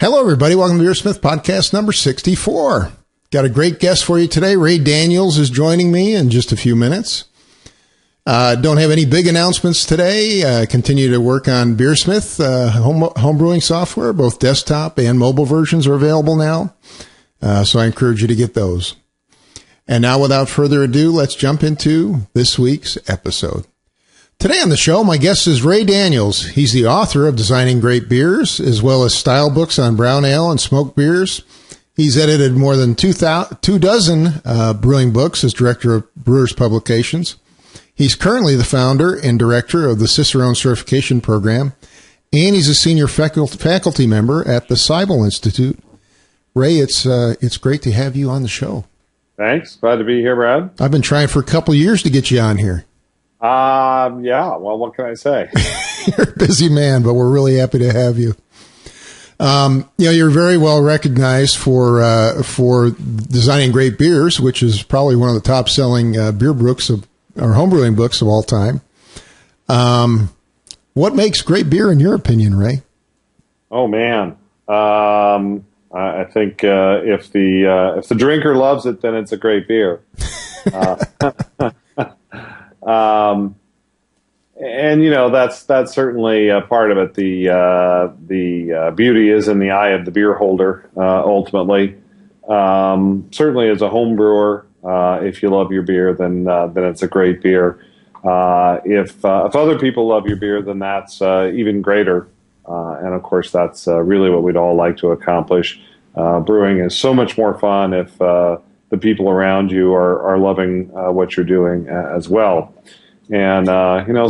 Hello, everybody. Welcome to BeerSmith podcast number 64. Got a great guest for you today. Ray Daniels is joining me in just a few minutes. Don't have any big announcements today. Continue to work on BeerSmith homebrewing software. Both desktop and mobile versions are available now. So I encourage you to get those. And now, without further ado, let's jump into this week's episode. Today on the show, my guest is Ray Daniels. He's the author of Designing Great Beers, as well as style books on brown ale and smoked beers. He's edited more than 24 brewing books as director of Brewers Publications. He's currently the founder and director of the Cicerone certification program, and he's a senior faculty member at the Seibel Institute. Ray, it's great to have you on the show. Thanks. Glad to be here, Brad. I've been trying for a couple of years to get you on here. Yeah. Well, what can I say? You're a busy man, but we're really happy to have you. You're very well recognized for designing great beers, which is probably one of the top selling beer books or homebrewing books of all time. What makes great beer in your opinion, Ray? Oh man. I think if the drinker loves it, then it's a great beer. And that's certainly a part of it. The beauty is in the eye of the beer holder, ultimately. Certainly as a home brewer, if you love your beer, then it's a great beer. If other people love your beer, then that's even greater. And of course, that's really what we'd all like to accomplish. Brewing is so much more fun if the people around you are loving what you're doing as well. And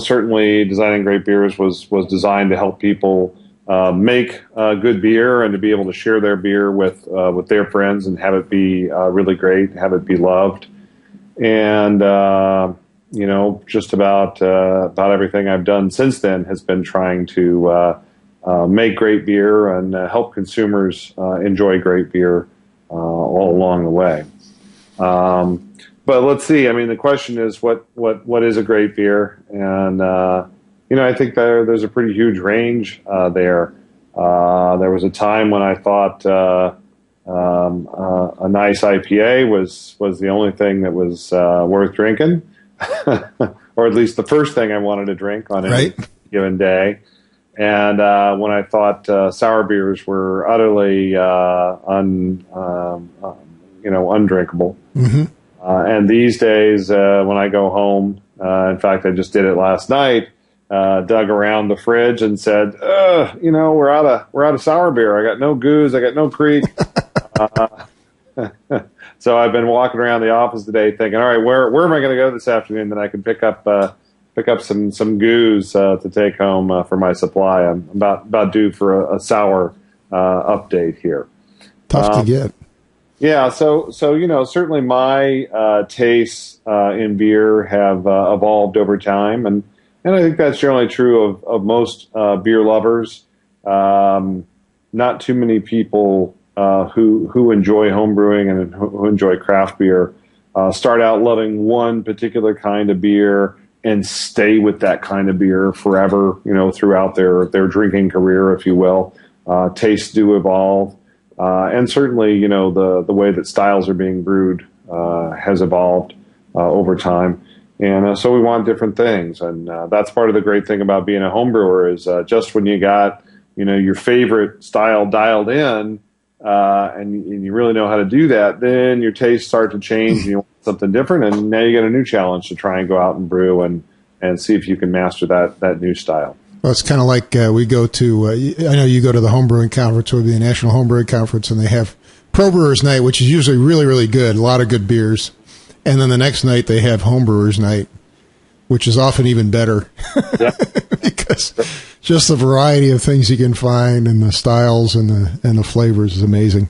certainly designing great beers was designed to help people make good beer and to be able to share their beer with their friends and have it be really great, have it be loved. And just about everything I've done since then has been trying to make great beer and help consumers enjoy great beer all along the way. But let's see. I mean, the question is, what is a great beer? And I think there's a pretty huge range there. There was a time when I thought a nice IPA was the only thing that was worth drinking, or at least the first thing I wanted to drink on any given day. And when I thought sour beers were utterly undrinkable. Mm-hmm. And these days, when I go home, in fact, I just did it last night, dug around the fridge and said, we're out of sour beer. I got no goose. I got no creek. So I've been walking around the office today thinking, all right, where am I going to go this afternoon that I can pick up some goose to take home for my supply? I'm about due for a sour update here. Tough to get. Yeah, so certainly my tastes in beer have evolved over time, and I think that's generally true of most beer lovers. Not too many people who enjoy homebrewing and who enjoy craft beer start out loving one particular kind of beer and stay with that kind of beer forever, throughout their drinking career, if you will. Tastes do evolve. And certainly, the way that styles are being brewed has evolved over time. And so we want different things. And that's part of the great thing about being a home brewer is just when you got, your favorite style dialed in and you really know how to do that, then your tastes start to change and you want something different. And now you got a new challenge to try and go out and brew and see if you can master that new style. Well, it's kind of like we go to, I know you go to the Homebrewing Conference or the National Homebrewing Conference, and they have Pro Brewers Night, which is usually really, really good, a lot of good beers. And then the next night they have Homebrewers Night, which is often even better. Yeah. Because just the variety of things you can find and the styles and the flavors is amazing.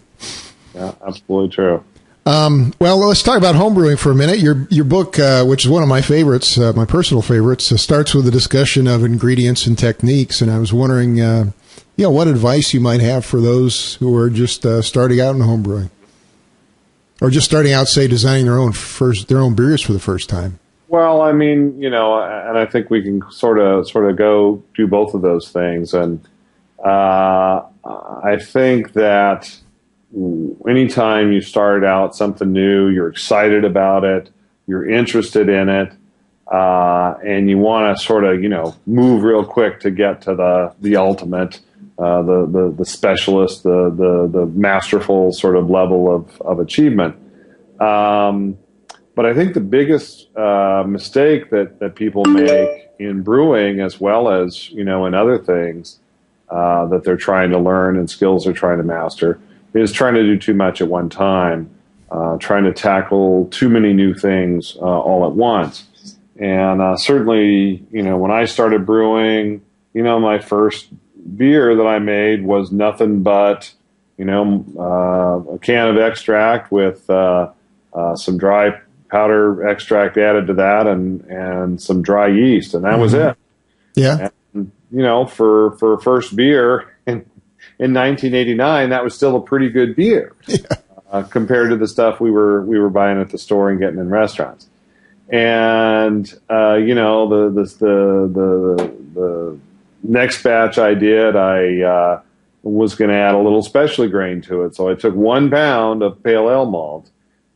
Yeah, absolutely true. Well, let's talk about homebrewing for a minute. Your book, which is one of my favorites, my personal favorites, starts with a discussion of ingredients and techniques. And I was wondering, what advice you might have for those who are just starting out in homebrewing, or just starting out, say, designing their own beers for the first time. Well, I mean, and I think we can sort of go do both of those things. And I think that anytime you start out something new, you're excited about it, you're interested in it, and you want to sort of, move real quick to get to the ultimate, the specialist, the masterful sort of level of achievement. But I think the biggest mistake that people make in brewing, as well as, in other things that they're trying to learn and skills they're trying to master, is trying to do too much at one time, trying to tackle too many new things all at once. And certainly, when I started brewing, my first beer that I made was nothing but, a can of extract with some dry powder extract added to that and some dry yeast. And that was it. Yeah. And, for a first beer in 1989, that was still a pretty good beer compared to the stuff we were buying at the store and getting in restaurants. And the next batch I did, I was going to add a little specialty grain to it. So I took 1 pound of pale ale malt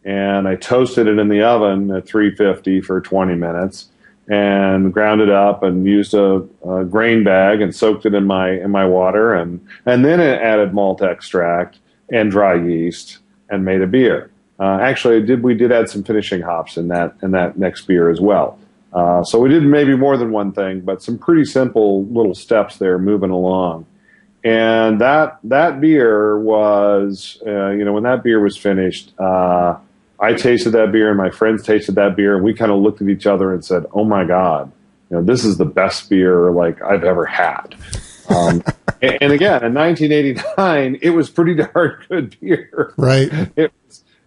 and I toasted it in the oven at 350 for 20 minutes and ground it up and used a grain bag and soaked it in my water and then it added malt extract and dry yeast and made a beer. Actually, we did add some finishing hops in that next beer as well. So we did maybe more than one thing, but some pretty simple little steps there moving along. And that beer was, when that beer was finished, I tasted that beer and my friends tasted that beer and we kind of looked at each other and said, "Oh my God, this is the best beer like I've ever had." And again, in 1989, it was pretty darn good beer. Right.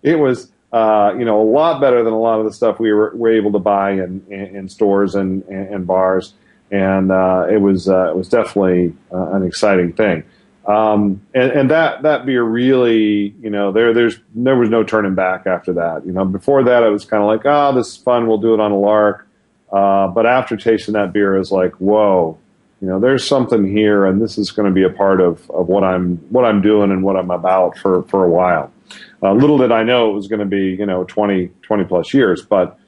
It was a lot better than a lot of the stuff we were able to buy in stores and bars, and it was definitely an exciting thing. And that beer really, there was no turning back after that. Before that, it was kind of like, this is fun, we'll do it on a lark. But after tasting that beer, it was like, whoa, there's something here, and this is going to be a part of what I'm doing and what I'm about for a while. Little did I know it was going to be, 20 plus years, but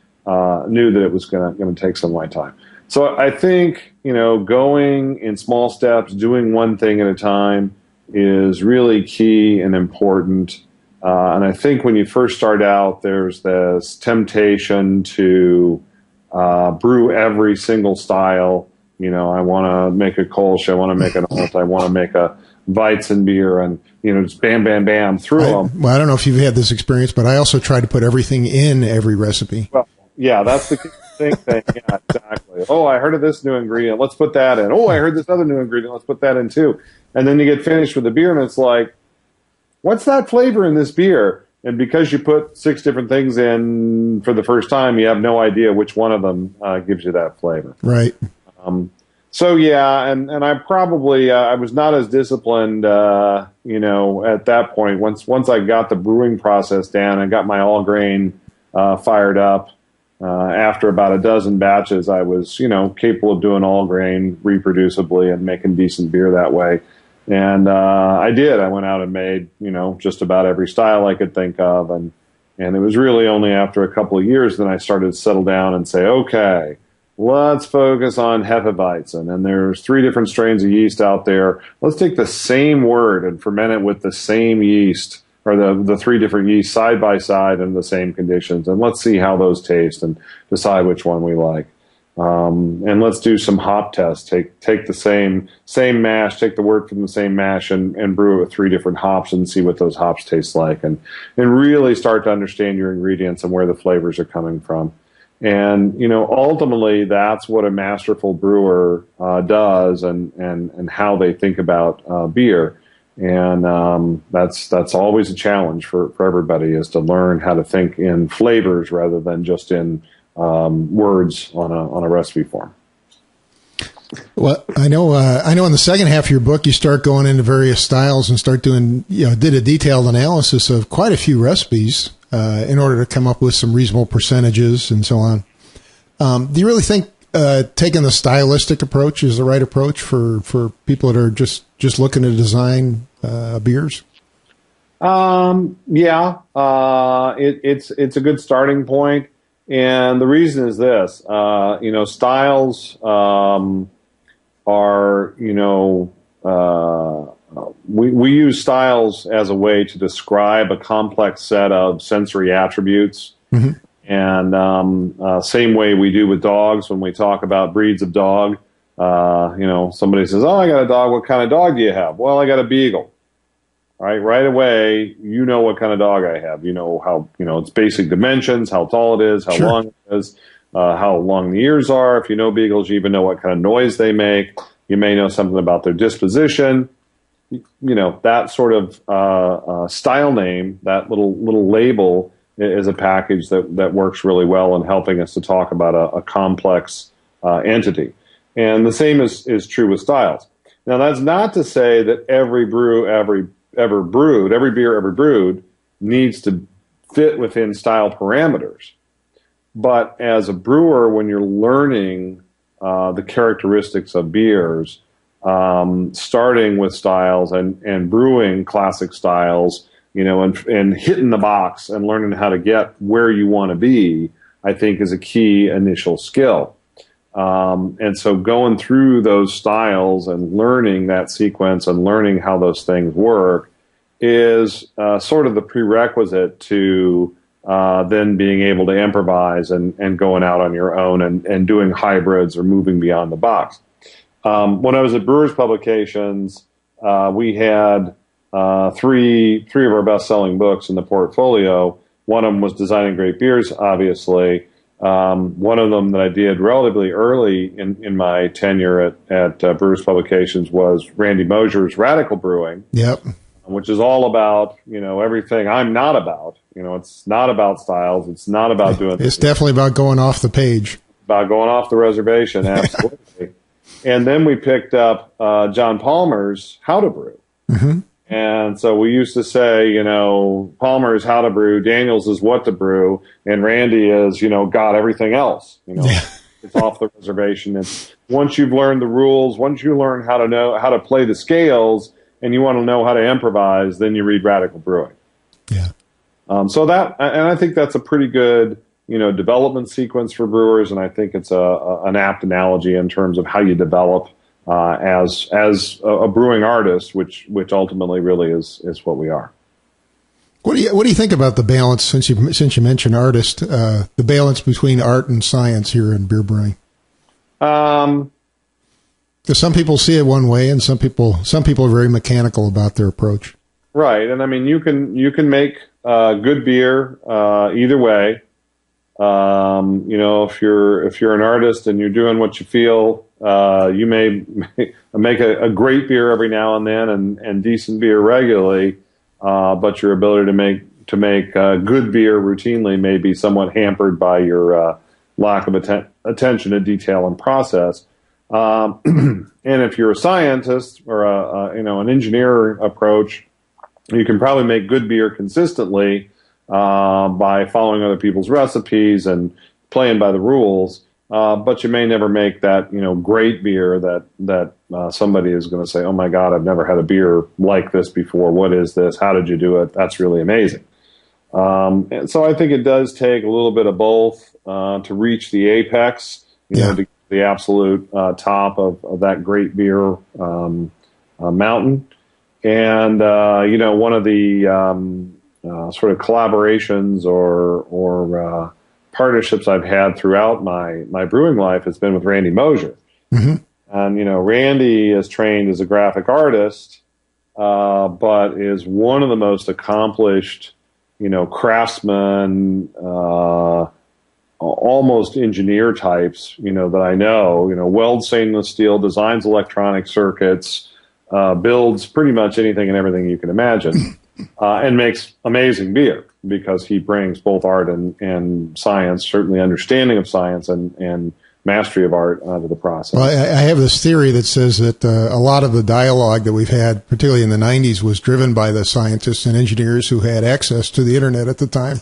knew that it was going to take some of my time. So I think, going in small steps, doing one thing at a time is really key and important. And I think when you first start out, there's this temptation to brew every single style. I want to make a Kolsch, I want to make an Alt, I want to make a Weizen beer, and just bam, bam, bam through them. Well, I don't know if you've had this experience, but I also try to put everything in every recipe. Well, yeah, that's the thing. Yeah, exactly. Oh, I heard of this new ingredient. Let's put that in. Oh, I heard this other new ingredient. Let's put that in too. And then you get finished with the beer, and it's like, what's that flavor in this beer? And because you put 6 different things in for the first time, you have no idea which one of them gives you that flavor. Right. So yeah, and I probably I was not as disciplined, at that point. Once I got the brewing process down and got my all grain fired up, after about a dozen batches, I was capable of doing all grain reproducibly and making decent beer that way. And I did. I went out and made just about every style I could think of, and it was really only after a couple of years that I started to settle down and say, okay, let's focus on Hefeweizen. And there's 3 different strains of yeast out there. Let's take the same wort and ferment it with the same yeast, or the 3 different yeasts side by side in the same conditions. And let's see how those taste and decide which one we like. And let's do some hop tests. Take the same mash, take the wort from the same mash and brew it with 3 different hops and see what those hops taste like. And really start to understand your ingredients and where the flavors are coming from. And, ultimately that's what a masterful brewer does and how they think about beer. And that's always a challenge for everybody, is to learn how to think in flavors rather than just in words on a recipe form. Well, I know in the second half of your book, you start going into various styles and start doing, did a detailed analysis of quite a few recipes in order to come up with some reasonable percentages and so on. Do you really think taking the stylistic approach is the right approach for people that are just just looking to design beers? It's a good starting point. And the reason is this, styles are, we use styles as a way to describe a complex set of sensory attributes. Mm-hmm. And same way we do with dogs when we talk about breeds of dog. Somebody says, "Oh, I got a dog. What kind of dog do you have?" "Well, I got a beagle." All right, right away, you know what kind of dog I have. You know how, its basic dimensions, how tall it is, how long it is, how long the ears are. If you know beagles, you even know what kind of noise they make. You may know something about their disposition. That sort of style name, that little label, is a package that works really well in helping us to talk about a complex entity. And the same is true with styles. Now, that's not to say that every beer ever brewed needs to fit within style parameters. But as a brewer, when you're learning the characteristics of beers, starting with styles and brewing classic styles, and hitting the box and learning how to get where you want to be, I think is a key initial skill. And so going through those styles and learning that sequence and learning how those things work is sort of the prerequisite to then being able to improvise and going out on your own and doing hybrids or moving beyond the box. When I was at Brewers Publications, we had three of our best-selling books in the portfolio. One of them was Designing Great Beers, obviously. One of them that I did relatively early in my tenure at Brewers Publications was Randy Mosier's Radical Brewing. Yep. Which is all about, everything I'm not about. It's not about styles. It's not about doing... It's definitely about going off the page. About going off the reservation, absolutely. And then we picked up John Palmer's How to Brew. Mm-hmm. And so we used to say, Palmer's How to Brew, Daniels is What to Brew, and Randy is, got everything else. It's off the reservation. It's once you've learned the rules, once you learn how to play the scales, and you want to know how to improvise, then you read Radical Brewing. Yeah. And I think that's a pretty good, development sequence for brewers, and I think it's an apt analogy in terms of how you develop as a brewing artist, which ultimately really is what we are. What do you think about the balance, since you mentioned artist, the balance between art and science here in beer brewing? Because some people see it one way, and some people are very mechanical about their approach. Right, and I mean you can make good beer either way. If you're an artist and you're doing what you feel, you may make a great beer every now and then and decent beer regularly, but your ability to make good beer routinely may be somewhat hampered by your lack of attention to detail and process. And if you're a scientist or an engineer approach, you can probably make good beer consistently by following other people's recipes and playing by the rules. But you may never make that great beer that somebody is going to say, "Oh my God, I've never had a beer like this before. What is this? How did you do it? That's really amazing." And so I think it does take a little bit of both to reach the apex, to get the absolute top of that great beer mountain. And one of the sort of collaborations or partnerships I've had throughout my brewing life has been with Randy Mosier. Mm-hmm. And Randy is trained as a graphic artist, but is one of the most accomplished craftsmen, almost engineer types, that I know, welds stainless steel, designs electronic circuits, builds pretty much anything and everything you can imagine, and makes amazing beer because he brings both art and science, certainly understanding of science and mastery of art to the process. Well, I have this theory that says that a lot of the dialogue that we've had, particularly in the 90s, was driven by the scientists and engineers who had access to the internet at the time.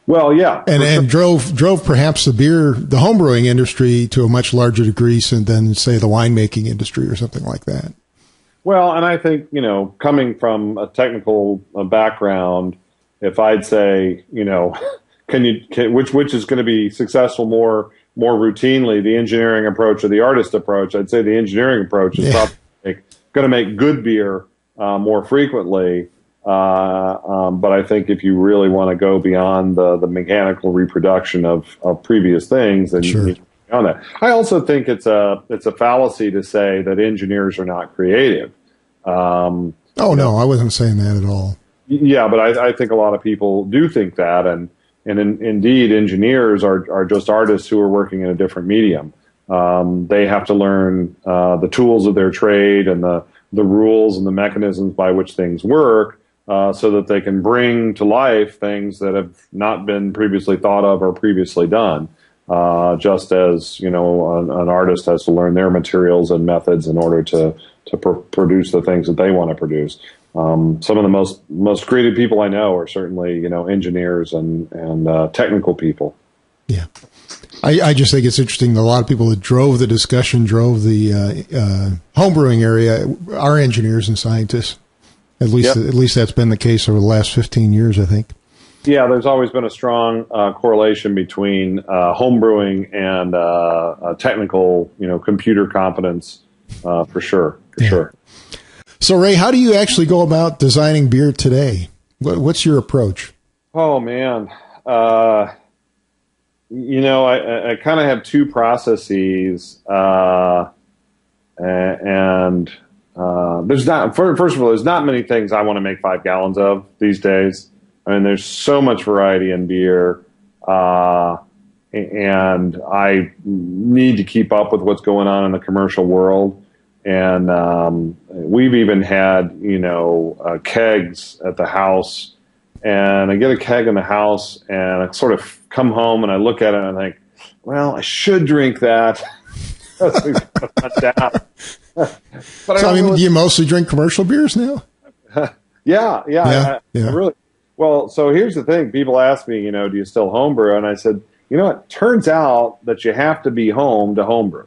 Well, yeah. And drove perhaps the homebrewing industry to a much larger degree than, say, the winemaking industry or something like that. Well, and I think, coming from a technical background, if I'd say, which is going to be successful more routinely, the engineering approach or the artist approach, I'd say the engineering approach is probably going to make good beer more frequently. But I think if you really want to go beyond the mechanical reproduction of previous things, then sure. you on that. I also think it's a fallacy to say that engineers are not creative. No, I wasn't saying that at all. Yeah, but I think a lot of people do think that, and indeed, engineers are just artists who are working in a different medium. They have to learn the tools of their trade and the rules and the mechanisms by which things work, so that they can bring to life things that have not been previously thought of or previously done. Just as an artist has to learn their materials and methods in order to produce the things that they want to produce. Some of the most creative people I know are certainly engineers and technical people. Yeah, I just think it's interesting that a lot of people that drove the discussion, drove the homebrewing area, are engineers and scientists. At least that's been the case over the last 15 years, I think. Yeah, there's always been a strong correlation between homebrewing and technical, computer competence, for sure. Sure. So, Ray, how do you actually go about designing beer today? What's your approach? Oh man, I kind of have two processes, and there's not. First of all, there's not many things I want to make 5 gallons of these days. I mean, there's so much variety in beer, and I need to keep up with what's going on in the commercial world. And we've even had, kegs at the house. And I get a keg in the house, and I sort of come home and I look at it and I think, well, I should drink that. But do you mostly drink commercial beers now? Yeah. I really. Well, so here's the thing. People ask me, do you still homebrew? And I said, it turns out that you have to be home to homebrew.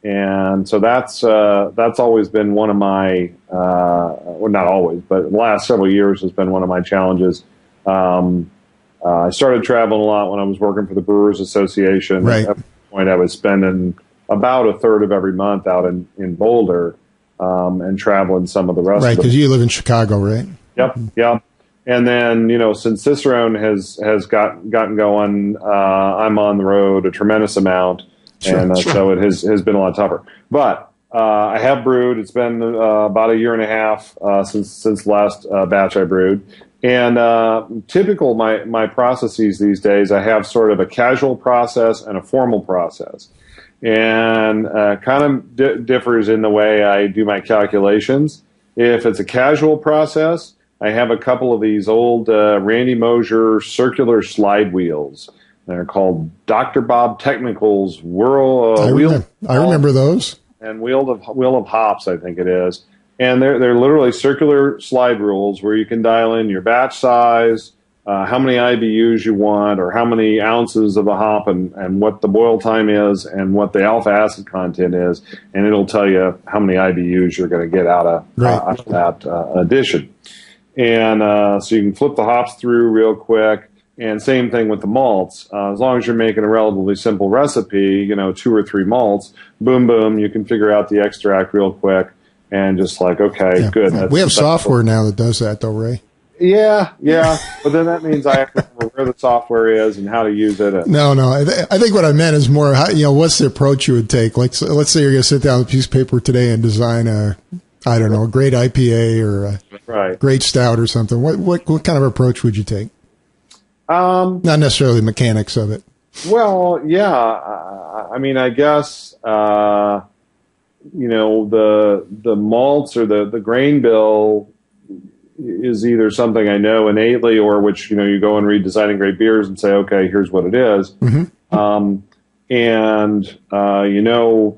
And so that's always been one of my, well, not always, but the last several years has been one of my challenges. I started traveling a lot when I was working for the Brewers Association. Right. At that point, I was spending about a third of every month out in Boulder, and traveling some of the rest. Right, because you live in Chicago, right? Yep. And then, since Cicerone has gotten going, I'm on the road a tremendous amount. Sure. So it has been a lot tougher. But I have brewed. It's been about a year and a half since last batch I brewed. And typical my processes these days, I have sort of a casual process and a formal process. And kind of differs in the way I do my calculations. If it's a casual process, I have a couple of these old Randy Mosier circular slide wheels. They're called Dr. Bob Technicals Wheel. I remember those. And Wheel of Hops, I think it is. And they're literally circular slide rules where you can dial in your batch size, how many IBUs you want, or how many ounces of the hop, and what the boil time is, and what the alpha acid content is, and it'll tell you how many IBUs you're going to get out of that addition. And so you can flip the hops through real quick. And same thing with the malts. As long as you're making a relatively simple recipe, 2 or 3 malts, boom, you can figure out the extract real quick and just okay, good. We have software now that does that, though, Ray. Yeah. But then that means I have to remember where the software is and how to use it. No. I think what I meant is more, what's the approach you would take? Let's say you're going to sit down with a piece of paper today and design a great IPA or a great stout or something. What kind of approach would you take? Not necessarily the mechanics of it. Well, yeah. I mean, I guess, the malts or the grain bill is either something I know innately or which, you go and read Designing Great Beers and say, okay, here's what it is. Mm-hmm.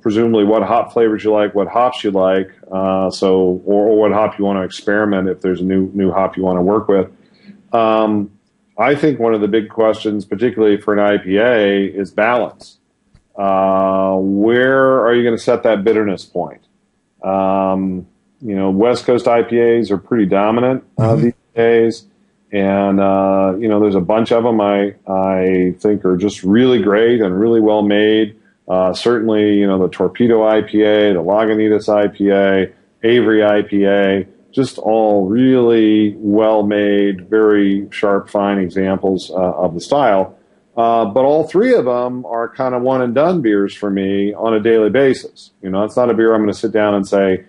Presumably what hop flavors you like, what hops you like. Or what hop you want to experiment if there's a new hop you want to work with. I think one of the big questions, particularly for an IPA, is balance. Where are you going to set that bitterness point? West Coast IPAs are pretty dominant these days. And, there's a bunch of them I think are just really great and really well made. Certainly, the Torpedo IPA, the Lagunitas IPA, Avery IPA, just all really well made, very sharp, fine examples of the style. But all three of them are kind of one and done beers for me on a daily basis. It's not a beer I'm going to sit down and say,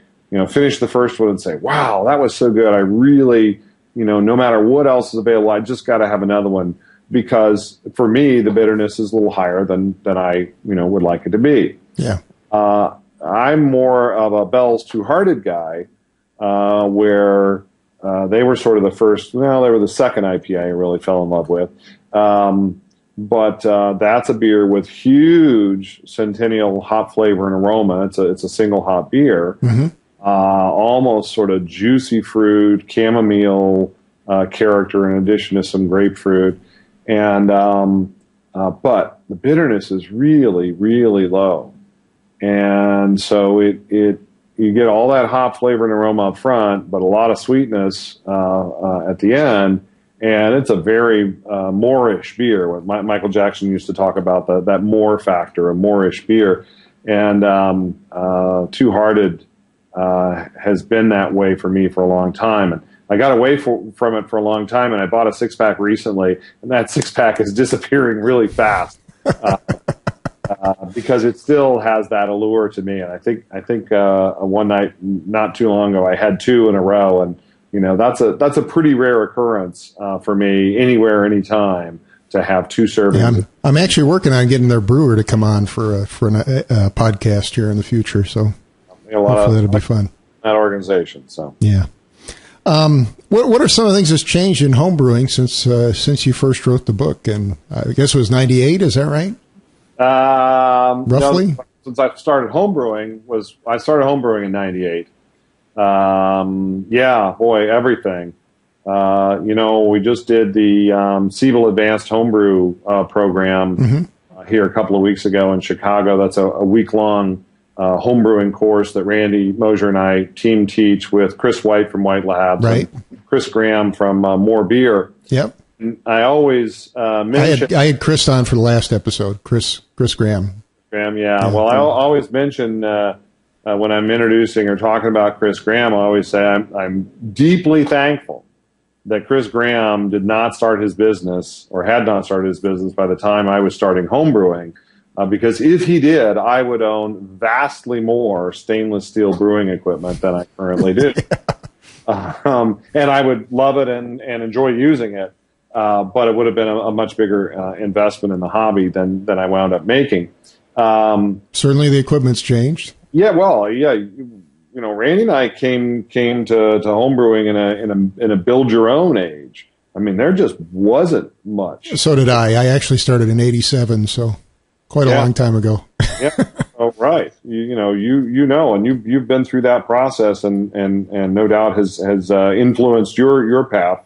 finish the first one and say, wow, that was so good. I really, no matter what else is available, I just got to have another one, because for me, the bitterness is a little higher than I, would like it to be. Yeah. I'm more of a Bell's Two Hearted guy, where they were sort of the first, they were the second IPA I really fell in love with. But that's a beer with huge Centennial hop flavor and aroma. It's a single hop beer. Mm-hmm. Almost sort of juicy fruit, chamomile character in addition to some grapefruit. And but the bitterness is really, really low. And so you get all that hop flavor and aroma up front, but a lot of sweetness at the end. And it's a very Moorish beer. What Michael Jackson used to talk about, that Moor factor, a Moorish beer. And Two Hearted has been that way for me for a long time. And I got away from it for a long time, and I bought a six-pack recently, and that six-pack is disappearing really fast because it still has that allure to me. And I think one night not too long ago I had two in a row, and that's a pretty rare occurrence for me anywhere, anytime, to have two servings. Yeah, I'm actually working on getting their brewer to come on for a podcast here in the future. So hopefully that'll be fun. That organization. So yeah. What are some of the things that's changed in homebrewing since you first wrote the book? And I guess it was 98. Is that right? Roughly. No, since I started homebrewing in 98. Yeah, boy, everything. We just did the Siebel Advanced Homebrew program here a couple of weeks ago in Chicago. That's a week-long homebrewing course that Randy Mosier and I team teach with Chris White from White Labs, right? And Chris Graham from More Beer. Yep. And I always mention. I had Chris on for the last episode. Chris Graham. Graham, yeah. Well, I always mention when I'm introducing or talking about Chris Graham, I always say I'm deeply thankful that Chris Graham did not start his business or had not started his business by the time I was starting homebrewing. Because if he did, I would own vastly more stainless steel brewing equipment than I currently do. And I would love it and enjoy using it. But it would have been a much bigger investment in the hobby than I wound up making. Certainly the equipment's changed. Yeah, well, yeah. Randy and I came to homebrewing in a build your own age. I mean, there just wasn't much. So did I. I actually started in 87, so quite a long time ago. Yeah. Oh, right. And you've been through that process and no doubt has influenced your path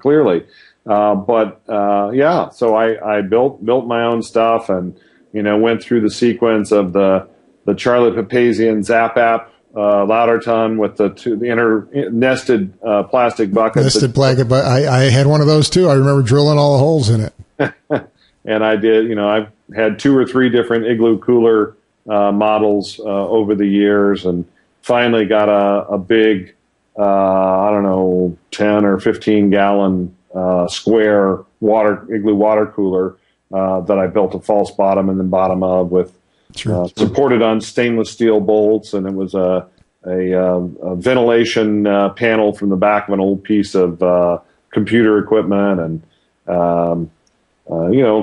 clearly. So I built my own stuff and went through the sequence of the Charlie Papazian Zap-App Lauderton with the inner nested plastic bucket. Nested plastic, but I had one of those too. I remember drilling all the holes in it. And I did. I've had 2 or 3 different igloo cooler models over the years, and finally got a big, 10 or 15 gallon square igloo water cooler that I built a false bottom and then bottom of with. Sure. Supported on stainless steel bolts, and it was a ventilation panel from the back of an old piece of computer equipment, and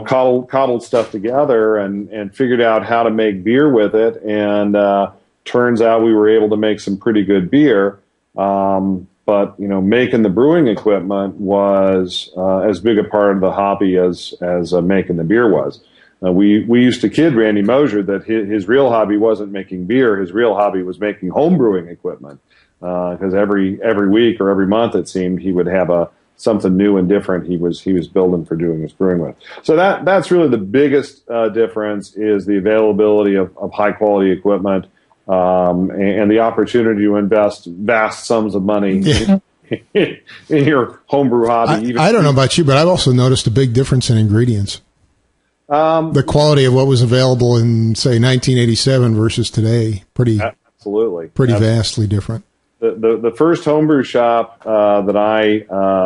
cobbled stuff together and figured out how to make beer with it. And turns out we were able to make some pretty good beer. But making the brewing equipment was as big a part of the hobby as making the beer was. We used to kid Randy Mosier that his real hobby wasn't making beer. His real hobby was making home brewing equipment. Because every week or every month, it seemed, he would have something new and different he was building for doing his brewing with. So that's really the biggest difference, is the availability of high quality equipment. and the opportunity to invest vast sums of money in your homebrew hobby. I don't know about you, but I've also noticed a big difference in ingredients. The quality of what was available in, say, 1987 versus today, pretty vastly different. The first homebrew shop that I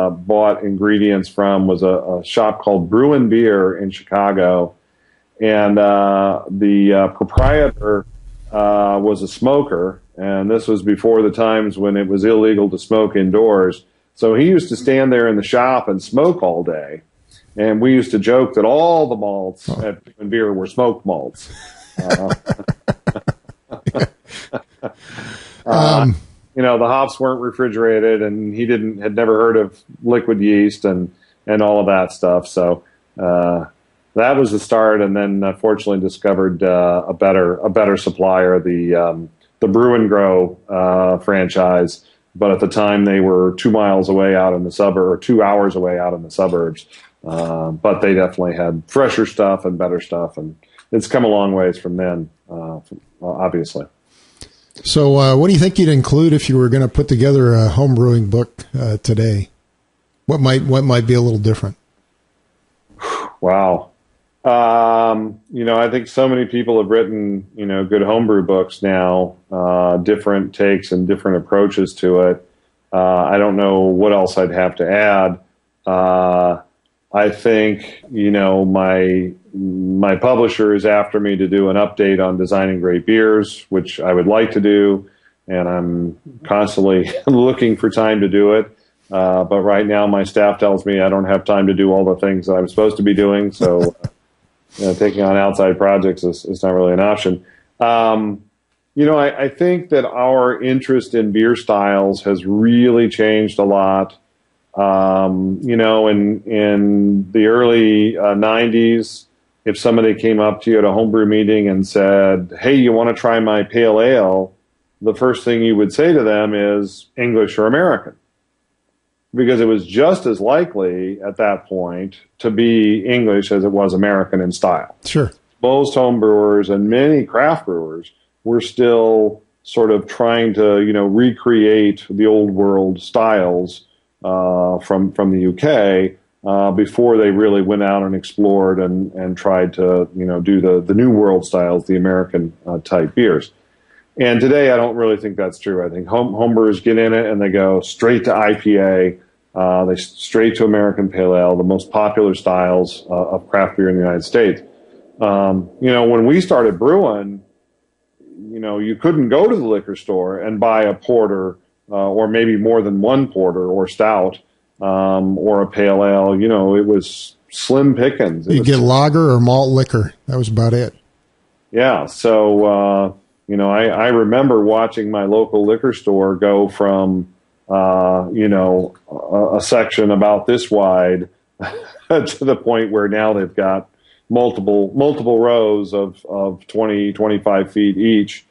bought ingredients from was a shop called Brewing Beer in Chicago, and the proprietor was a smoker, and this was before the times when it was illegal to smoke indoors. So he used to stand there in the shop and smoke all day, and we used to joke that all the malts at Brewing Beer were smoked malts. The hops weren't refrigerated, and he had never heard of liquid yeast and all of that stuff. So that was the start, and then fortunately discovered a better supplier, the Brew and Grow franchise. But at the time, they were 2 miles away out in the suburb, or 2 hours away out in the suburbs. But they definitely had fresher stuff and better stuff, and it's come a long ways from then, obviously. So what do you think you'd include if you were going to put together a home brewing book today? What might be a little different? Wow. I think so many people have written, good homebrew books now, different takes and different approaches to it. I don't know what else I'd have to add. I think, my publisher is after me to do an update on designing great beers, which I would like to do, and I'm constantly looking for time to do it. But right now my staff tells me I don't have time to do all the things that I'm supposed to be doing, so taking on outside projects is not really an option. I think that our interest in beer styles has really changed a lot. In the early 90s, if somebody came up to you at a homebrew meeting and said, "Hey, you want to try my pale ale?" the first thing you would say to them is English or American, because it was just as likely at that point to be English as it was American in style. Sure. Most homebrewers and many craft brewers were still sort of trying to, recreate the old world styles from the UK before they really went out and explored and tried to do the new world styles, the American type beers. And today I don't really think that's true. I think homebrewers get in it and they go straight to IPA, they straight to American Pale Ale, the most popular styles of craft beer in the United States. When we started brewing, you couldn't go to the liquor store and buy a porter or maybe more than one porter or stout or a pale ale. It was slim pickings. You get lager or malt liquor. That was about it. Yeah. So, I remember watching my local liquor store go from, a section about this wide to the point where now they've got multiple rows of 20, 25 feet each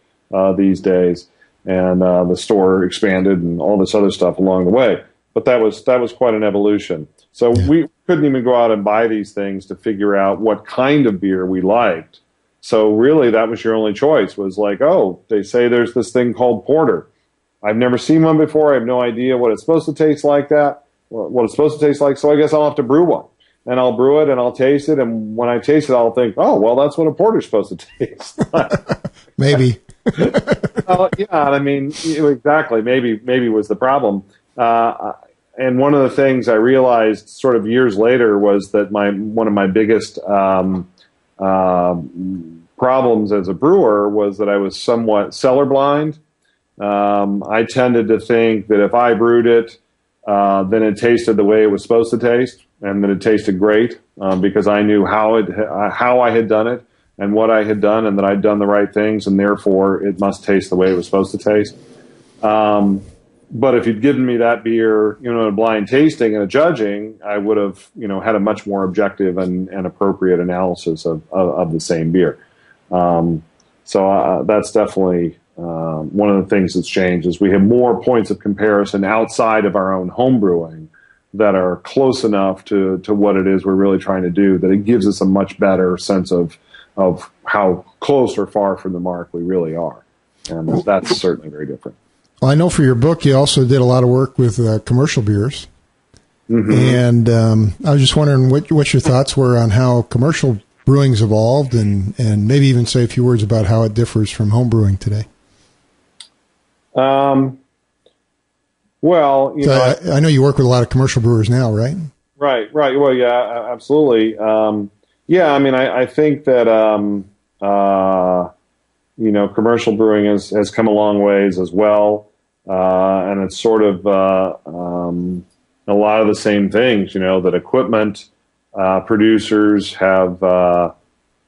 these days. And the store expanded and all this other stuff along the way. But that was quite an evolution. So we couldn't even go out and buy these things to figure out what kind of beer we liked. So really that was your only choice, was like, oh, they say there's this thing called porter. I've never seen one before. I have no idea what it's supposed to taste like so I guess I'll have to brew one. And I'll brew it and I'll taste it. And when I taste it, I'll think, oh, well, that's what a porter's supposed to taste like. Maybe. Exactly. Maybe was the problem. And one of the things I realized sort of years later was that one of my biggest problems as a brewer was that I was somewhat cellar blind. I tended to think that if I brewed it, then it tasted the way it was supposed to taste, and that it tasted great because I knew how I had done it and what I had done, and that I'd done the right things, and therefore it must taste the way it was supposed to taste. But if you'd given me that beer, a blind tasting and a judging, I would have, had a much more objective and appropriate analysis of the same beer. So that's definitely one of the things that's changed, is we have more points of comparison outside of our own home brewing that are close enough to what it is we're really trying to do, that it gives us a much better sense of how close or far from the mark we really are. And that's certainly very different. Well, I know for your book, you also did a lot of work with commercial beers. Mm-hmm. And I was just wondering what your thoughts were on how commercial brewing's evolved, and maybe even say a few words about how it differs from home brewing today. Well, I know you work with a lot of commercial brewers now, right? Right. Well, yeah, absolutely. I think that commercial brewing has come a long ways as well, and it's sort of a lot of the same things. That equipment producers have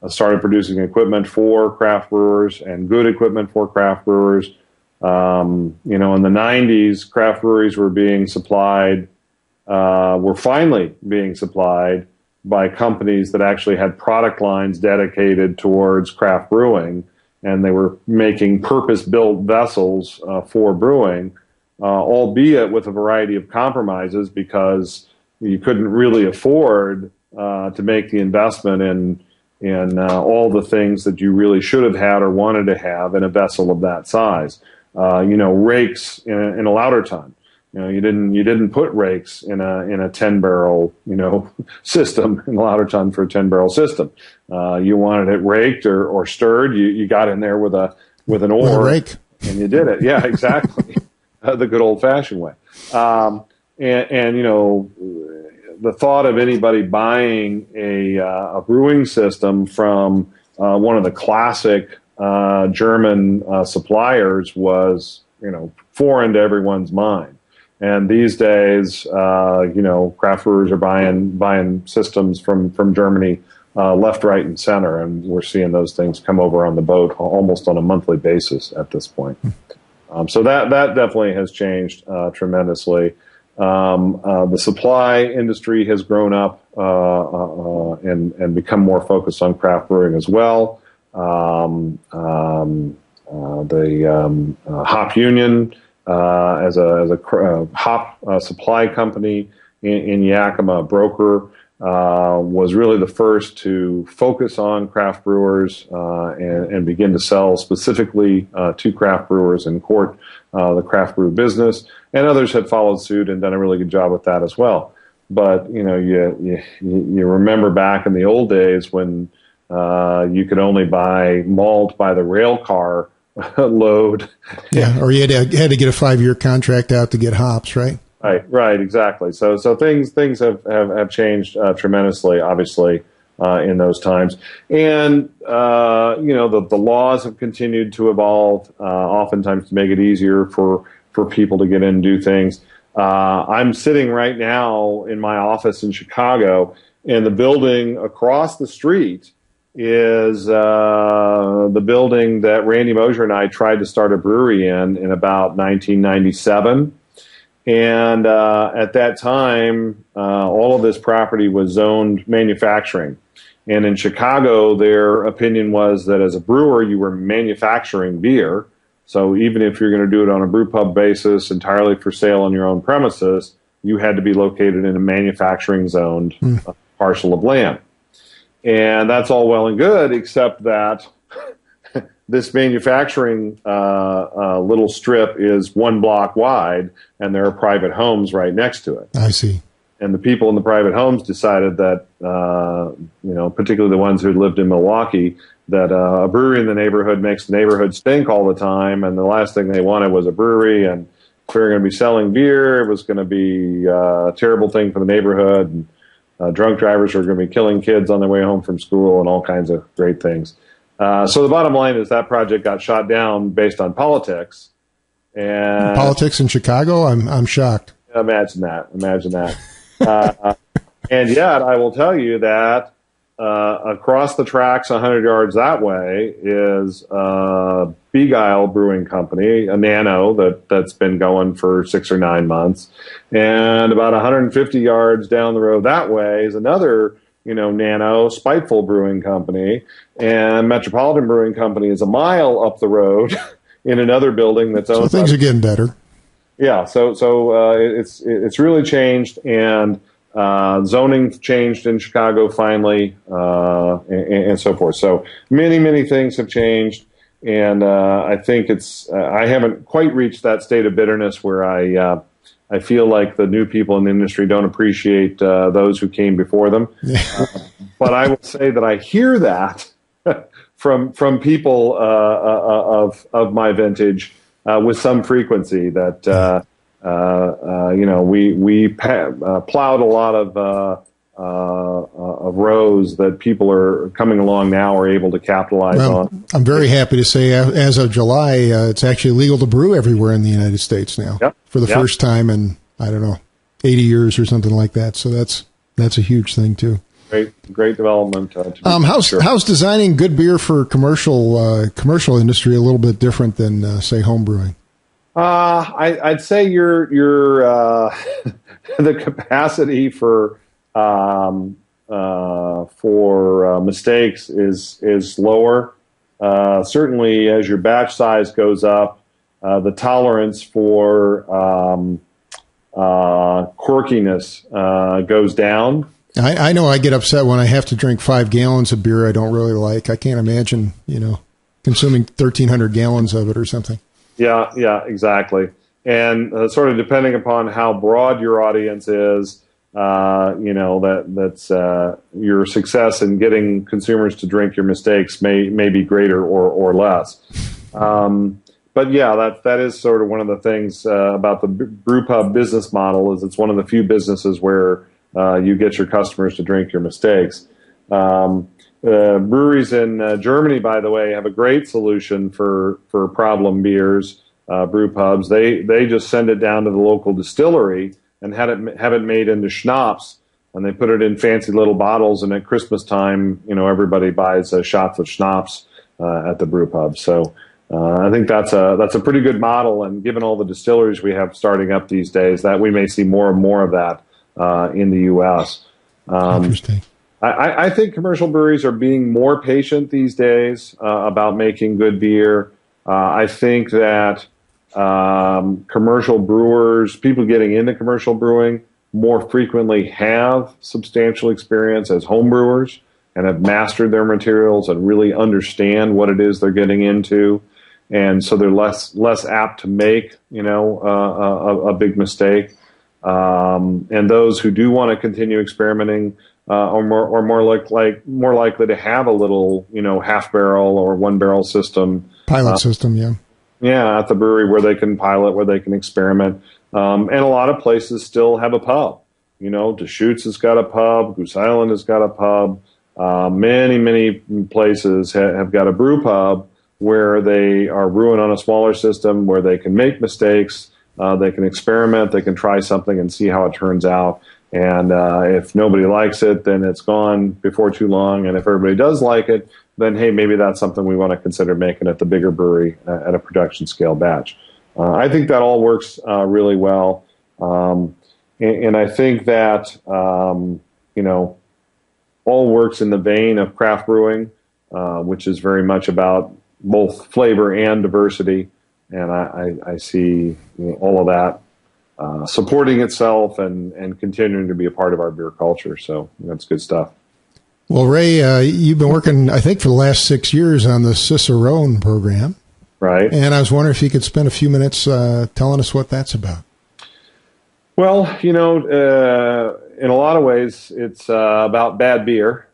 started producing equipment for craft brewers, and good equipment for craft brewers. In the 90s, craft breweries were finally being supplied by companies that actually had product lines dedicated towards craft brewing, and they were making purpose-built vessels for brewing, albeit with a variety of compromises, because you couldn't really afford to make the investment in all the things that you really should have had or wanted to have in a vessel of that size. Rakes in a lauter ton. You didn't put rakes in a 10-barrel system, in a lauter ton for a 10-barrel system. You wanted it raked or stirred. You got in there with an oar, with a rake, and you did it. Yeah, exactly. The good old-fashioned way. The thought of anybody buying a brewing system from one of the classic German suppliers was foreign to everyone's mind. And these days, craft brewers are buying systems from Germany left, right, and center, and we're seeing those things come over on the boat almost on a monthly basis at this point. So that definitely has changed tremendously. The supply industry has grown up and become more focused on craft brewing as well. The Hop Union, as a hop supply company in Yakima, broker, was really the first to focus on craft brewers and begin to sell specifically to craft brewers and court the craft brew business. And others have followed suit and done a really good job with that as well. But you remember back in the old days when you could only buy malt by the rail car load. Yeah, or you had to get a 5-year contract out to get hops, right? Right, exactly. So things have changed tremendously, obviously, in those times. And the laws have continued to evolve, oftentimes to make it easier for people to get in and do things. I'm sitting right now in my office in Chicago, and the building across the street is the building that Randy Mosier and I tried to start a brewery in about 1997. And at that time, all of this property was zoned manufacturing. And in Chicago, their opinion was that as a brewer, you were manufacturing beer. So even if you're going to do it on a brew pub basis, entirely for sale on your own premises, you had to be located in a manufacturing zoned parcel of land. And that's all well and good, except that this manufacturing little strip is 1 block wide, and there are private homes right next to it. I see. And the people in the private homes decided that, particularly the ones who lived in Milwaukee, that a brewery in the neighborhood makes the neighborhood stink all the time, and the last thing they wanted was a brewery. And if we were going to be selling beer, it was going to be a terrible thing for the neighborhood. And drunk drivers are going to be killing kids on their way home from school and all kinds of great things. So the bottom line is that project got shot down based on politics. And politics in Chicago? I'm shocked. Imagine that. And yet, I will tell you that across the tracks 100 yards that way is Beguile Brewing Company, a nano that's been going for 6 or 9 months. And about 150 yards down the road that way is another nano, Spiteful Brewing Company, and Metropolitan Brewing Company is a mile up the road in another building that's owned. So things are getting better. Yeah, so it's really changed, and zoning changed in Chicago finally, and so forth. So many things have changed. I think I haven't quite reached that state of bitterness where I feel like the new people in the industry don't appreciate those who came before them. But I will say that I hear that from people of my vintage with some frequency. That we plowed a lot of rows that people are coming along now are able to capitalize on. I'm very happy to say, as of July, it's actually legal to brew everywhere in the United States now. Yep. For the first time in, I don't know, 80 years or something like that. So that's a huge thing too. Great development. How's designing good beer for commercial industry a little bit different than say home brewing? I'd say your the capacity for mistakes is lower. Certainly, as your batch size goes up, the tolerance for quirkiness goes down. I know I get upset when I have to drink 5 gallons of beer I don't really like. I can't imagine, consuming 1,300 gallons of it or something. Yeah, exactly. And sort of depending upon how broad your audience is, that's your success in getting consumers to drink your mistakes may be greater or less. But yeah, that is sort of one of the things about the brewpub business model is it's one of the few businesses where you get your customers to drink your mistakes. Breweries in Germany, by the way, have a great solution for problem beers, brew pubs. They just send it down to the local distillery and have it made into schnapps, and they put it in fancy little bottles. And at Christmas time, everybody buys shots of schnapps at the brew pub. So I think that's a pretty good model. And given all the distilleries we have starting up these days, that we may see more and more of that in the U.S. Interesting. I think commercial breweries are being more patient these days about making good beer. I think that commercial brewers, people getting into commercial brewing, more frequently have substantial experience as home brewers and have mastered their materials and really understand what it is they're getting into. And so they're less apt to make, a big mistake. And those who do want to continue experimenting are more likely to have a little, half barrel or 1 barrel system. Pilot system, yeah. Yeah, at the brewery where they can pilot, where they can experiment. And a lot of places still have a pub. Deschutes has got a pub. Goose Island has got a pub. Many places have got a brew pub where they are brewing on a smaller system, where they can make mistakes. They can experiment. They can try something and see how it turns out. And if nobody likes it, then it's gone before too long. And if everybody does like it, then, hey, maybe that's something we want to consider making at the bigger brewery at a production scale batch. I think that all works really well. And I think that, all works in the vein of craft brewing, which is very much about both flavor and diversity. And I see all of that supporting itself and continuing to be a part of our beer culture. So that's good stuff. Well, Ray, you've been working, I think, for the last 6 years on the Cicerone program. Right. And I was wondering if you could spend a few minutes telling us what that's about. Well, in a lot of ways, it's about bad beer,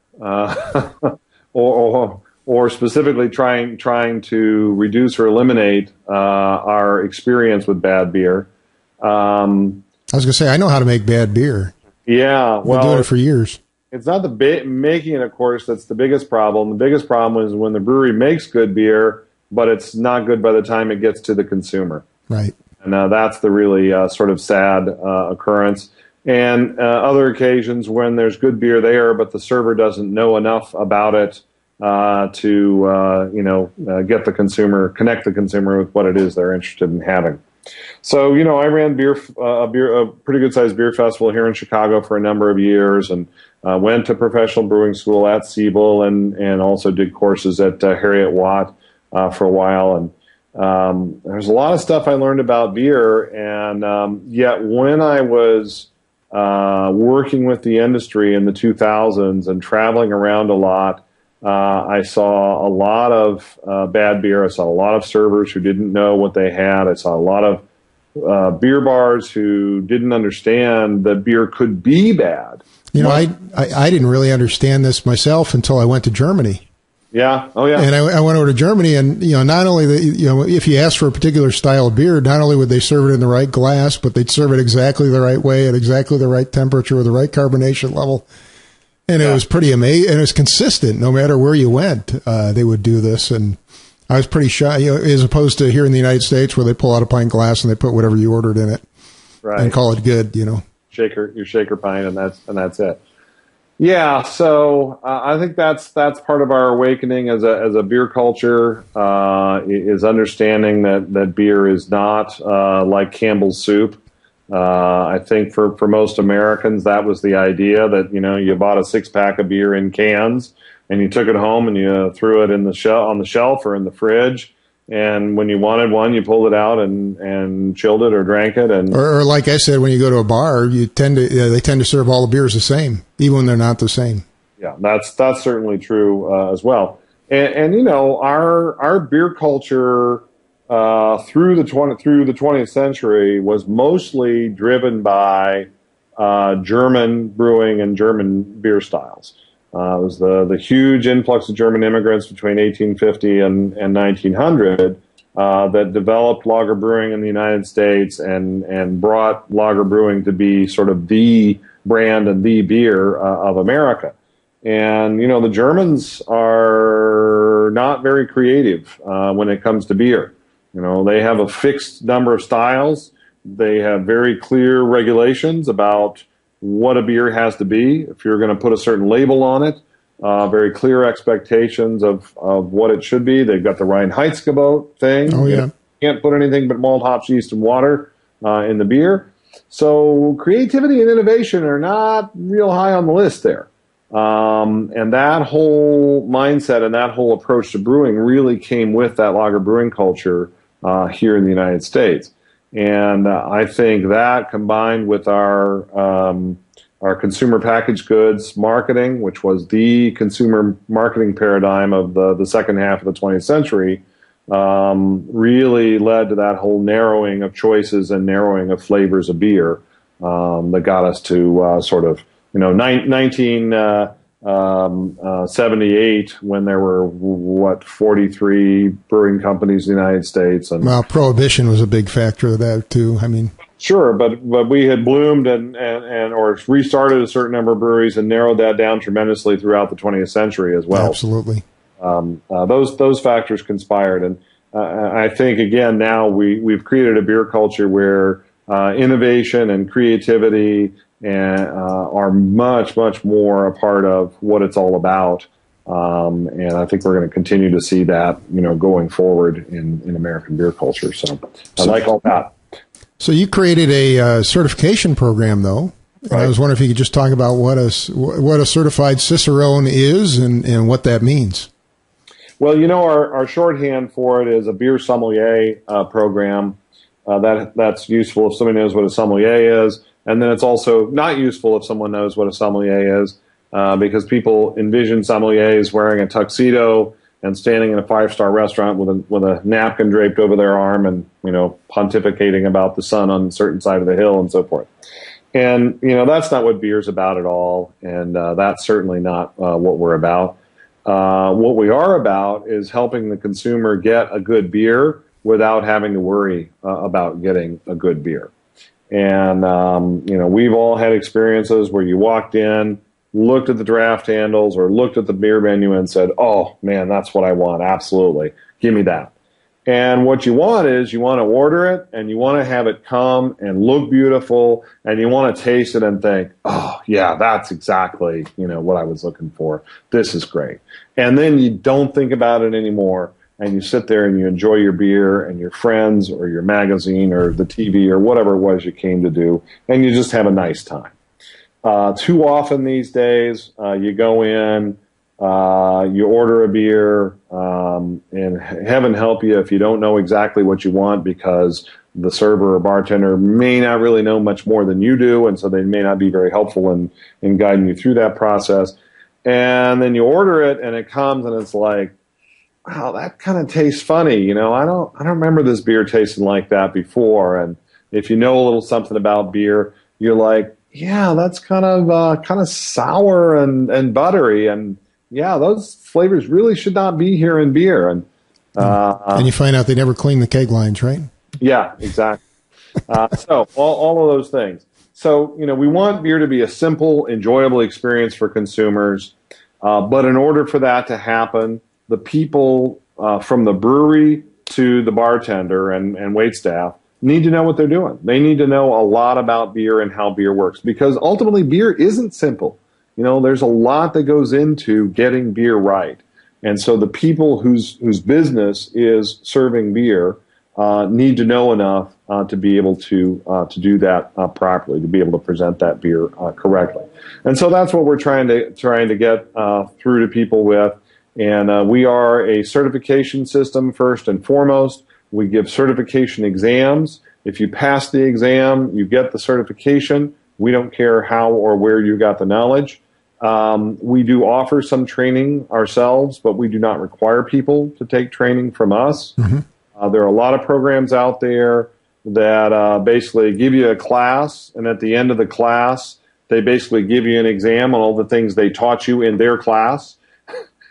or specifically trying to reduce or eliminate our experience with bad beer. I was going to say, I know how to make bad beer. Yeah, well, I've been doing it for years. It's not the making it, of course, that's the biggest problem. The biggest problem is when the brewery makes good beer, but it's not good by the time it gets to the consumer. Right. And that's the really sort of sad occurrence. And other occasions when there's good beer there, but the server doesn't know enough about it to get the consumer, connect the consumer with what it is they're interested in having. So, I ran a pretty good sized beer festival here in Chicago for a number of years, and went to professional brewing school at Siebel and also did courses at Harriet Watt for a while. And there's a lot of stuff I learned about beer. And yet when I was working with the industry in the 2000s and traveling around a lot, I saw a lot of bad beer. I saw a lot of servers who didn't know what they had. I saw a lot of beer bars who didn't understand that beer could be bad. You know, I didn't really understand this myself until I went to Germany. Yeah. Oh, yeah. And I went over to Germany, and not only if you asked for a particular style of beer, not only would they serve it in the right glass, but they'd serve it exactly the right way at exactly the right temperature with the right carbonation level. And it was pretty amazing, and it was consistent no matter where you went. They would do this, and I was pretty shocked. As opposed to here in the United States, where they pull out a pint glass and they put whatever you ordered in it, right, and call it good. Your shaker pint, and that's it. Yeah, so I think that's part of our awakening as a beer culture, is understanding that beer is not like Campbell's soup. I think for most Americans, that was the idea that you bought a 6-pack of beer in cans and you took it home and you threw it on the shelf or in the fridge. And when you wanted one, you pulled it out and chilled it or drank it. Or like I said, when you go to a bar, they tend to serve all the beers the same, even when they're not the same. Yeah, that's certainly true as well. And our beer culture through the 20th century was mostly driven by German brewing and German beer styles. It was the huge influx of German immigrants between 1850 and 1900 that developed lager brewing in the United States and brought lager brewing to be sort of the brand and the beer of America. And, the Germans are not very creative when it comes to beer. They have a fixed number of styles. They have very clear regulations about what a beer has to be. If you're going to put a certain label on it, very clear expectations of what it should be. They've got the Reinheitsgebot thing. Oh, yeah. You can't put anything but malt, hops, yeast, and water in the beer. So creativity and innovation are not real high on the list there. And that whole mindset and that whole approach to brewing really came with that lager brewing culture here in the United States. And I think that combined with our consumer packaged goods marketing, which was the consumer marketing paradigm of the second half of the 20th century, really led to that whole narrowing of choices and narrowing of flavors of beer that got us to sort of 1978 when there were 43 brewing companies in the United States, and prohibition was a big factor of that too. I mean, sure, but we had bloomed and or restarted a certain number of breweries and narrowed that down tremendously throughout the 20th century as well. Absolutely, those factors conspired, and I think again now we've created a beer culture where innovation and creativity are much more a part of what it's all about, and I think we're going to continue to see that going forward in American beer culture. So I like all that. So you created a certification program, though. Right. I was wondering if you could just talk about what a certified Cicerone is and what that means. Well, our shorthand for it is a beer sommelier program. That's useful if somebody knows what a sommelier is. And then it's also not useful if someone knows what a sommelier is, because people envision sommeliers wearing a tuxedo and standing in a 5-star restaurant with a napkin draped over their arm and pontificating about the sun on a certain side of the hill and so forth. And that's not what beer's about at all, and that's certainly not what we're about. What we are about is helping the consumer get a good beer without having to worry about getting a good beer. And, we've all had experiences where you walked in, looked at the draft handles or looked at the beer menu and said, oh, man, that's what I want. Absolutely. Give me that. And what you want is you want to order it and you want to have it come and look beautiful and you want to taste it and think, oh, yeah, that's exactly, what I was looking for. This is great. And then you don't think about it anymore. And you sit there and you enjoy your beer and your friends or your magazine or the TV or whatever it was you came to do, and you just have a nice time. Too often these days, you go in, you order a beer, and heaven help you if you don't know exactly what you want, because the server or bartender may not really know much more than you do, and so they may not be very helpful in guiding you through that process. And then you order it, and it comes, and it's like, wow, that kind of tastes funny. You know, I don't remember this beer tasting like that before. And if you know a little something about beer, you're like, yeah, that's kind of sour and buttery, and yeah, those flavors really should not be here in beer. And you find out they never clean the keg lines, right? Yeah, exactly. So all of those things. So, you know, we want beer to be a simple, enjoyable experience for consumers. But in order for that to happen, the people from the brewery to the bartender and waitstaff need to know what they're doing. They need to know a lot about beer and how beer works, because ultimately beer isn't simple. You know, there's a lot that goes into getting beer right. And so the people whose business is serving beer need to know enough to be able to do that properly, to be able to present that beer correctly. And so that's what we're trying to get through to people with. And we are a certification system first and foremost. We give certification exams. If you pass the exam, you get the certification. We don't care how or where you got the knowledge. We do offer some training ourselves, but we do not require people to take training from us. Mm-hmm. There are a lot of programs out there that basically give you a class, and at the end of the class, they basically give you an exam on all the things they taught you in their class.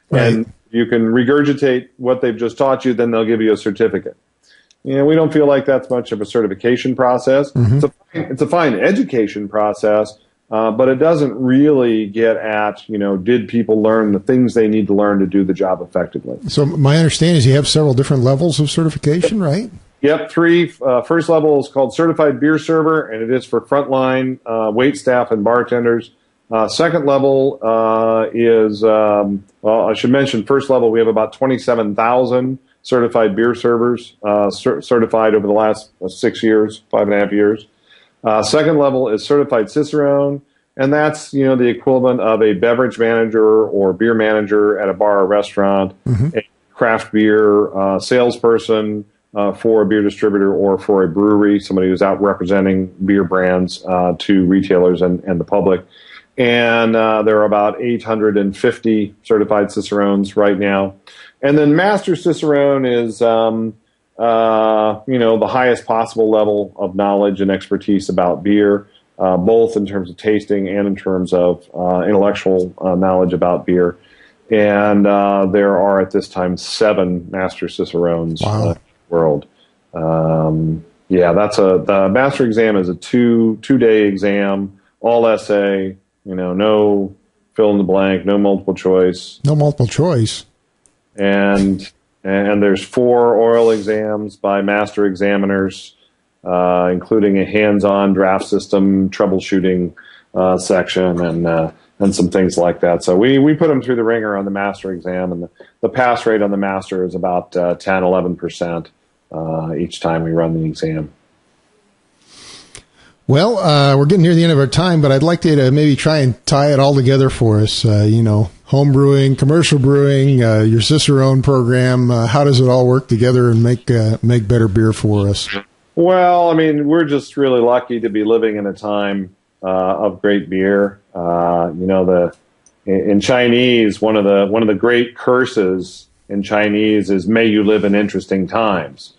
Right. And you can regurgitate what they've just taught you, then they'll give you a certificate. You know, we don't feel like that's much of a certification process. Mm-hmm. It's a fine education process, but it doesn't really get at, you know, did people learn the things they need to learn to do the job effectively? So my understanding is you have several different levels of certification, right? Yep, 3. First level is called Certified Beer Server, and it is for frontline wait staff and bartenders. Second level is, well, I should mention first level, we have about 27,000 certified beer servers certified over the last 6 years, 5.5 years. Second level is Certified Cicerone, and that's, you know, the equivalent of a beverage manager or beer manager at a bar or restaurant, mm-hmm. a craft beer salesperson for a beer distributor or for a brewery, somebody who's out representing beer brands to retailers and the public. And there are about 850 certified Cicerones right now. And then Master Cicerone is, you know, the highest possible level of knowledge and expertise about beer, both in terms of tasting and in terms of intellectual knowledge about beer. And there are at this time 7 Master Cicerones in the world. Yeah, the Master exam is a two-day exam, all essay. You know, no fill in the blank, no multiple choice. No multiple choice. And there's 4 oral exams by master examiners, including a hands-on draft system troubleshooting section and some things like that. So we put them through the ringer on the master exam, and the pass rate on the master is about 10-11% each time we run the exam. Well, we're getting near the end of our time, but I'd like you to maybe try and tie it all together for us. You know, home brewing, commercial brewing, your Cicerone program. How does it all work together and make better beer for us? Well, I mean, we're just really lucky to be living in a time of great beer. You know, in Chinese, one of the great curses in Chinese is "May you live in interesting times."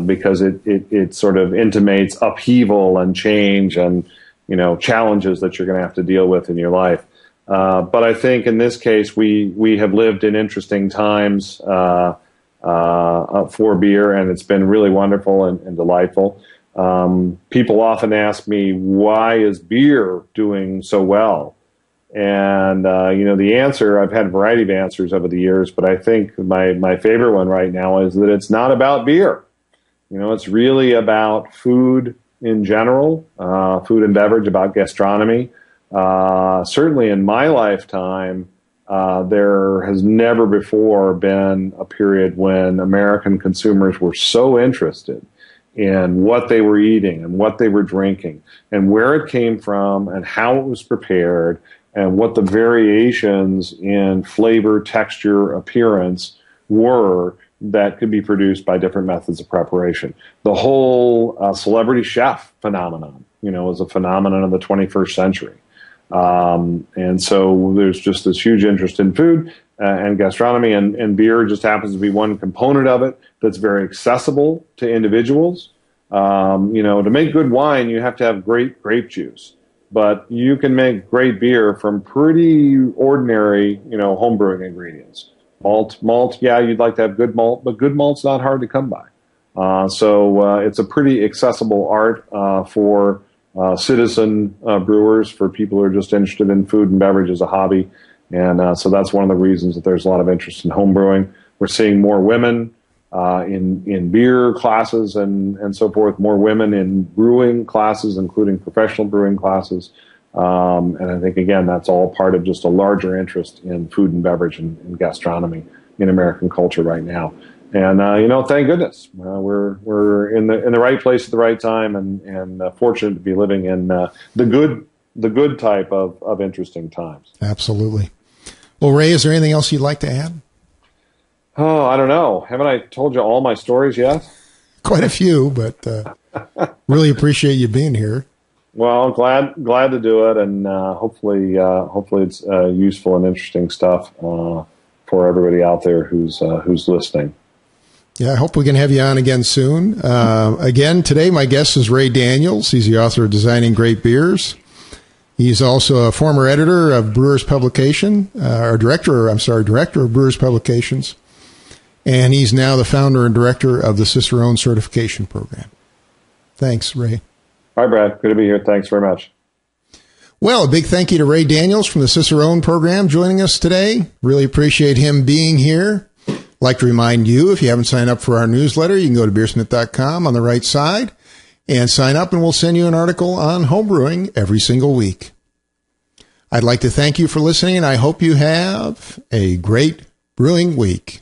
Because it sort of intimates upheaval and change and, you know, challenges that you're going to have to deal with in your life. But I think in this case, we have lived in interesting times for beer, and it's been really wonderful and delightful. People often ask me, why is beer doing so well? And, you know, the answer, I've had a variety of answers over the years, but I think my favorite one right now is that it's not about beer. You know, it's really about food in general, food and beverage, about gastronomy. Certainly in my lifetime, there has never before been a period when American consumers were so interested in what they were eating and what they were drinking and where it came from and how it was prepared and what the variations in flavor, texture, appearance were that could be produced by different methods of preparation. The whole celebrity chef phenomenon, you know, is a phenomenon of the 21st century. And so there's just this huge interest in food and gastronomy, and beer just happens to be one component of it that's very accessible to individuals. To make good wine, you have to have great grape juice, but you can make great beer from pretty ordinary, home brewing ingredients. Malt, yeah, you'd like to have good malt, but good malt's not hard to come by. So it's a pretty accessible art for citizen brewers, for people who are just interested in food and beverage as a hobby. And so that's one of the reasons that there's a lot of interest in home brewing. We're seeing more women in beer classes and so forth, more women in brewing classes, including professional brewing classes. And I think, again, that's all part of just a larger interest in food and beverage and gastronomy in American culture right now. And, thank goodness we're in the right place at the right time, and fortunate to be living in the good type of interesting times. Absolutely. Well, Ray, is there anything else you'd like to add? Oh, I don't know. Haven't I told you all my stories yet? Quite a few, but really appreciate you being here. Well, glad to do it, and hopefully it's useful and interesting stuff for everybody out there who's listening. Yeah, I hope we can have you on again soon. Again, today my guest is Ray Daniels. He's the author of Designing Great Beers. He's also a former editor of Brewers Publication, or director of Brewers Publications. And he's now the founder and director of the Cicerone Certification Program. Thanks, Ray. Hi, Brad. Good to be here. Thanks very much. Well, a big thank you to Ray Daniels from the Cicerone Program joining us today. Really appreciate him being here. I'd like to remind you, if you haven't signed up for our newsletter, you can go to BeerSmith.com on the right side and sign up, and we'll send you an article on homebrewing every single week. I'd like to thank you for listening, and I hope you have a great brewing week.